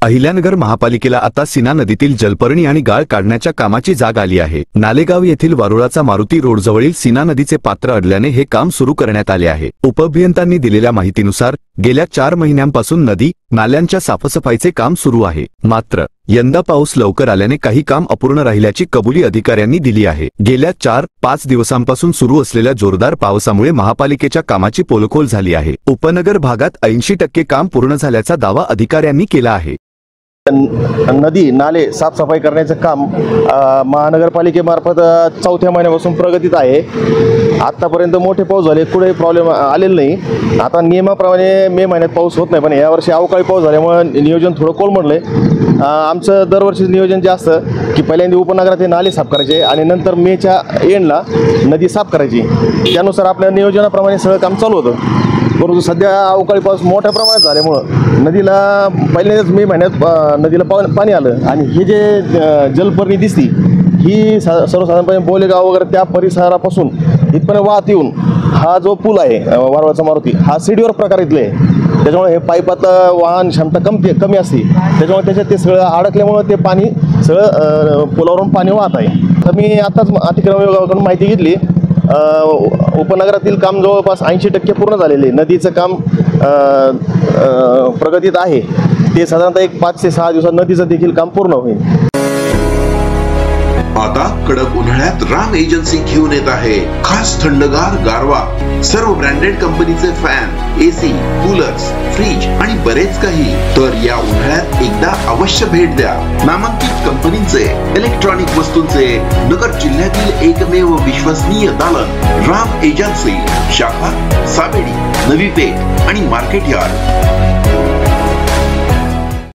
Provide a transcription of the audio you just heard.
अहिल्यानगर महापालिकेला आता सीना नदीतील जलपर्णी आणि गाळ काढण्याच्या कामाची जाग आली आहे। नालेगाव येथील वारुळाचा मारुती रोड जवळील सीना नदीचे पात्र अडल्याने हे काम सुरू करण्यात आले आहे। उपअभियंत्यांनी दिलेल्या माहितीनुसार गेल्या 4 महिन्यांपासून नदी नाल्यांच्या साफसफाईचे काम सुरू आहे। मात्र यंदा पाऊस लवकर आल्याने काही काम अपूर्ण राहिल्याची कबुली अधिकाऱ्यांनी दिली आहे। गेल्या 4-5 दिवसांपासून सुरू असलेल्या जोरदार पावसामुळे महापालिकेच्या कामाची पोलखोल झाली आहे। उपनगर भागात 80% काम पूर्ण झाल्याचा दावा अधिकाऱ्यांनी केला आहे। नदी नाले साफसफाई करण्याचं काम महानगरपालिकेमार्फत 4थ्या महिन्यापासून प्रगतीत आहे। आतापर्यंत मोठे पाऊस झाले, कुठे प्रॉब्लेम आलेला नाही। आता नियमाप्रमाणे मे महिन्यात पाऊस होत नाही, पण यावर्षी अवकाळी पाऊस झाल्यामुळे नियोजन थोडं कोलमडलंय। आमचं दरवर्षी नियोजन जे असतं की पहिल्यांदा उपनगरात हे नाले साफ करायचे आणि नंतर मेच्या एंडला नदी साफ करायची, त्यानुसार आपल्या नियोजनाप्रमाणे सगळं काम चालू होतं। परंतु सध्या अवकाळी पाऊस मोठ्या प्रमाणात झाल्यामुळं नदीला पहिल्यांदाच मे महिन्यात नदीला पाणी आलं आणि हे जे जलपर्णी दिसती ही सर्वसाधारणपणे बोलेगाव वगैरे त्या परिसरापासून इथपर्यंत वाहत येऊन हा जो पूल आहे वारुळाचा मारुती हा सीडीवर प्रकारातले आहे। त्याच्यामुळे हे पाईपात वाहन क्षमता कमी असते, त्याच्यामुळे त्याच्यात ते सगळं अडकल्यामुळे ते पाणी सगळं पुलावरून पाणी वाहत आहे। तर मी आताच अतिक्रमण विभागाकडून माहिती घेतली, उपनगरातील काम जवळपास 80% पूर्ण झालेले। नदीचं काम प्रगतीत आहे, ते साधारणतः एक 5 ते 6 दिवसात नदीचं देखील काम पूर्ण होईल। आता कडक उन्हाळ्यात राम एजन्सी घेऊन येत आहे खास थंडगार गारवा, सर्व ब्रँडेड कंपनीचे फॅन, एसी, कूलर्स, फ्रीज आणि बरेच काही। तर या उन्हाळ्यात एकदा अवश्य भेट द्या नामांकित कंपनीचे इलेक्ट्रॉनिक वस्तूंचे नगर जिल्ह्यातील एकमेव विश्वसनीय दालन राम एजन्सी, शाखा सावेडी, नवी पेठ आणि मार्केट यार्ड।